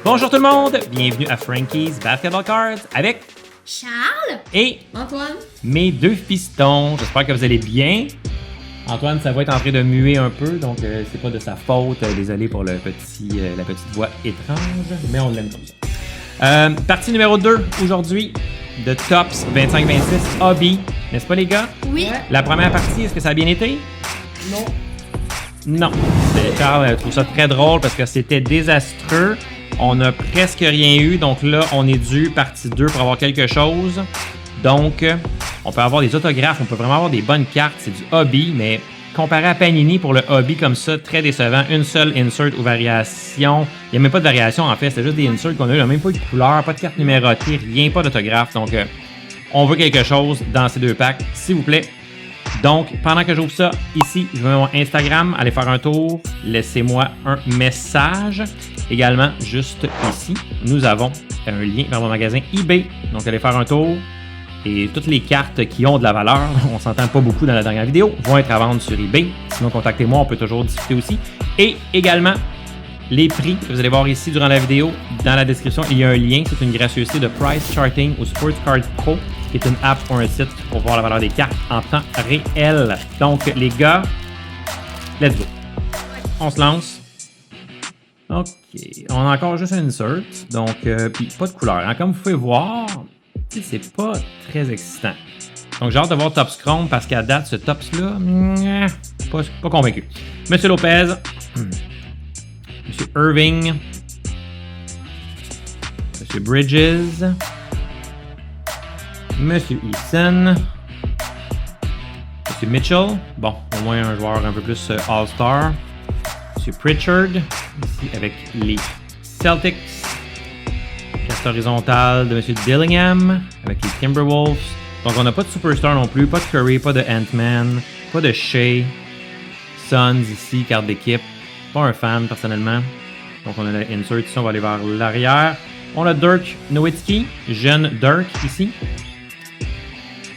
Bonjour tout le monde, bienvenue à Frankie's Basketball Cards avec Charles et Antoine. Mes deux pistons. J'espère que vous allez bien. Antoine, ça va être en train de muer un peu, donc c'est pas de sa faute. Désolé pour la petite voix étrange, mais on l'aime comme ça. Partie numéro 2 aujourd'hui de Tops 25-26 Hobby. N'est-ce pas les gars? Oui. La première partie, est-ce que ça a bien été? Non. Non. Charles trouve ça très drôle parce que c'était désastreux. On n'a presque rien eu, donc là, on est dû partie 2 pour avoir quelque chose. Donc, on peut avoir des autographes, on peut vraiment avoir des bonnes cartes, c'est du hobby, mais comparé à Panini pour le hobby comme ça, très décevant. Une seule insert ou variation. Il n'y a même pas de variation en fait, c'est juste des inserts qu'on a eu, il n'y a même pas eu de couleur, pas de carte numérotée, rien, pas d'autographe. Donc, on veut quelque chose dans ces deux packs, s'il vous plaît. Donc, pendant que j'ouvre ça, ici, je vais mon Instagram, allez faire un tour, laissez-moi un message. Également, juste ici, nous avons un lien vers mon magasin eBay. Donc, allez faire un tour. Et toutes les cartes qui ont de la valeur, on s'entend pas beaucoup dans la dernière vidéo, vont être à vendre sur eBay. Sinon, contactez-moi, on peut toujours discuter aussi. Et également, les prix que vous allez voir ici durant la vidéo, dans la description, il y a un lien. C'est une gracieuseté de Price Charting ou Sports Card Pro, qui est une app ou un site pour voir la valeur des cartes en temps réel. Donc, les gars, let's go. On se lance. OK. On a encore juste un insert. Donc, puis pas de couleur. Hein. Comme vous pouvez voir, c'est pas très excitant. Donc, j'ai hâte de voir Tops Chrome parce qu'à date, ce Tops-là, pas convaincu. Monsieur Lopez. Monsieur Irving. Monsieur Bridges. Monsieur Eason. Monsieur Mitchell. Bon, au moins un joueur un peu plus All-Star. Monsieur Pritchard. Ici avec les Celtics. Carte horizontale de Monsieur Dillingham. Avec les Timberwolves. Donc on n'a pas de Superstar non plus. Pas de Curry, pas de Ant-Man. Pas de Shea. Suns ici, carte d'équipe. Pas un fan personnellement. Donc on a l'insert ici, on va aller vers l'arrière. On a Dirk Nowitzki, jeune Dirk ici.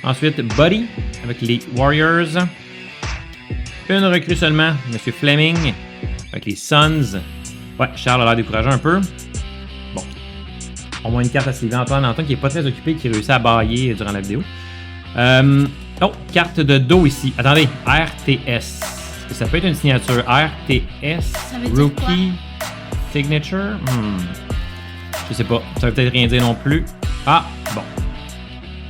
Ensuite Buddy avec les Warriors. Une recrue seulement, Monsieur Fleming avec les Suns. Ouais, Charles a l'air découragé un peu. Bon. Au moins une carte à Sylvain Antoine qui est pas très occupé, qui réussit à bailler durant la vidéo. Oh, carte de dos ici. Attendez, RTS. Ça peut être une signature RTS, Rookie Signature. Je sais pas, ça veut peut-être rien dire non plus. Ah, bon.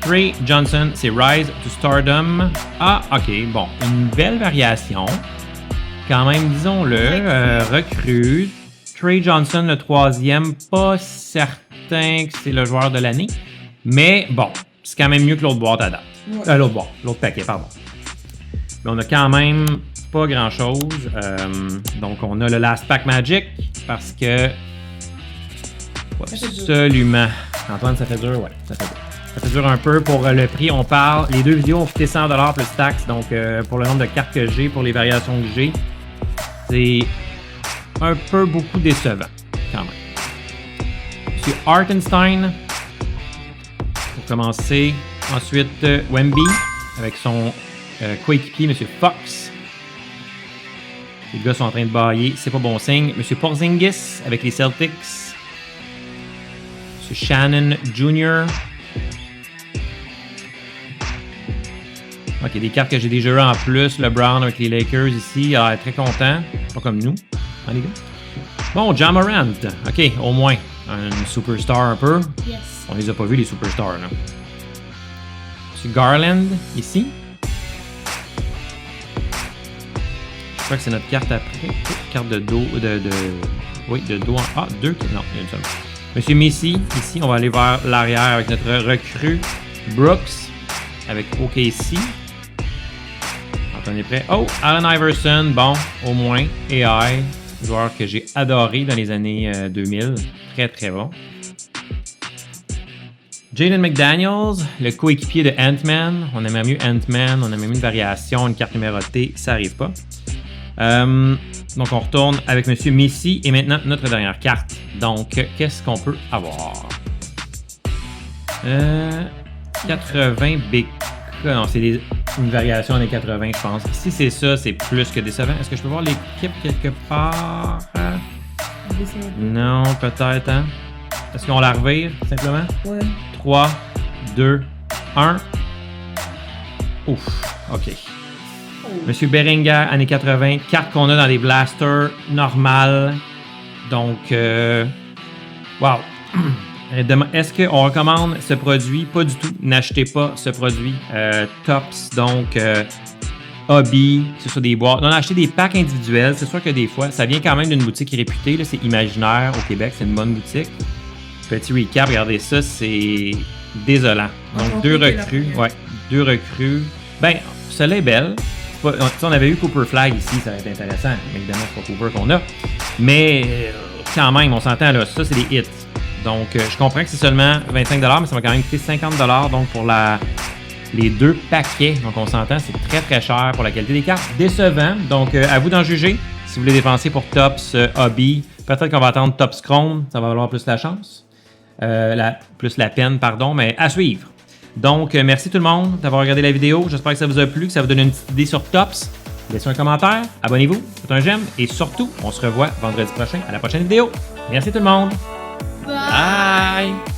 Trey Johnson, c'est Rise to Stardom. Ah, ok, bon, une belle variation. Quand même, disons-le, recrue. Trey Johnson, le troisième, pas certain que c'est le joueur de l'année. Mais bon, c'est quand même mieux que l'autre boîte à date. L'autre paquet, pardon. Mais on a quand même pas grand chose. Donc on a le Last Pack Magic parce que absolument. Antoine, ça fait dur, ouais, ça fait dur. Ça fait dur un peu pour le prix. On parle, les deux vidéos ont coûté 100$ plus taxes. Donc pour le nombre de cartes que j'ai, pour les variations que j'ai, c'est un peu beaucoup décevant quand même. Monsieur Hartenstein pour commencer. Ensuite Wemby avec son coéquipier, Monsieur Fox. Les gars sont en train de bailler, c'est pas bon signe. Monsieur Porzingis avec les Celtics. Monsieur Shannon Jr. Ok, des cartes que j'ai déjà eues en plus. Le Brown avec les Lakers ici, il a l'air très content. Pas comme nous, hein, les gars? Bon, Ja Morant. Ok, au moins. Un superstar un peu. Yes. On les a pas vus, les superstars, là. Monsieur Garland ici. Je crois que c'est notre carte après. Carte de dos. Oui, de dos. Ah, deux. Non, il y a une seule. Monsieur Messi, ici, on va aller vers l'arrière avec notre recrue Brooks avec OKC. On est prêt. Oh, Allen Iverson, bon, au moins. AI, joueur que j'ai adoré dans les années 2000. Très, très bon. Jaden McDaniels, le coéquipier de Ant-Man. On aimerait mieux Ant-Man, on aimerait mieux une variation, une carte numérotée, ça n'arrive pas. Donc on retourne avec Monsieur Messi et maintenant notre dernière carte. Donc qu'est-ce qu'on peut avoir? 80 BK. Non, c'est une variation des 80, je pense. Si c'est ça, c'est plus que décevant. Est-ce que je peux voir l'équipe quelque part? Non, peut-être, hein? Est-ce qu'on la revire, simplement? Ouais. 3, 2, 1. Ouf, OK. Oh. Monsieur Berenguer, années 80, carte qu'on a dans les blasters normales. Donc, wow. Est-ce qu'on recommande ce produit? Pas du tout. N'achetez pas ce produit. Tops, donc Hobby, que ce soit des boîtes. On a acheté des packs individuels. C'est sûr que des fois, ça vient quand même d'une boutique réputée. Là, c'est Imaginaire au Québec. C'est une bonne boutique. Petit recap, regardez ça, c'est désolant. Donc, deux recrues. Ouais, 2 recrues. Ben, celle-là est belle. On avait eu Cooper Flag ici, ça va être intéressant. Évidemment, c'est pas Cooper qu'on a. Mais quand même, on s'entend là, ça, c'est des hits. Donc, je comprends que c'est seulement 25$, mais ça va quand même coûter 50$ donc pour les 2 paquets. Donc, on s'entend, c'est très très cher pour la qualité des cartes. Décevant. Donc, à vous d'en juger. Si vous voulez dépenser pour Tops Hobby, peut-être qu'on va attendre Tops Chrome, ça va valoir plus la chance. Plus la peine, pardon, mais à suivre. Donc, merci tout le monde d'avoir regardé la vidéo. J'espère que ça vous a plu, que ça vous donne une petite idée sur Tops. Laissez un commentaire, abonnez-vous, faites un j'aime et surtout, on se revoit vendredi prochain à la prochaine vidéo. Merci tout le monde. Bye. Bye.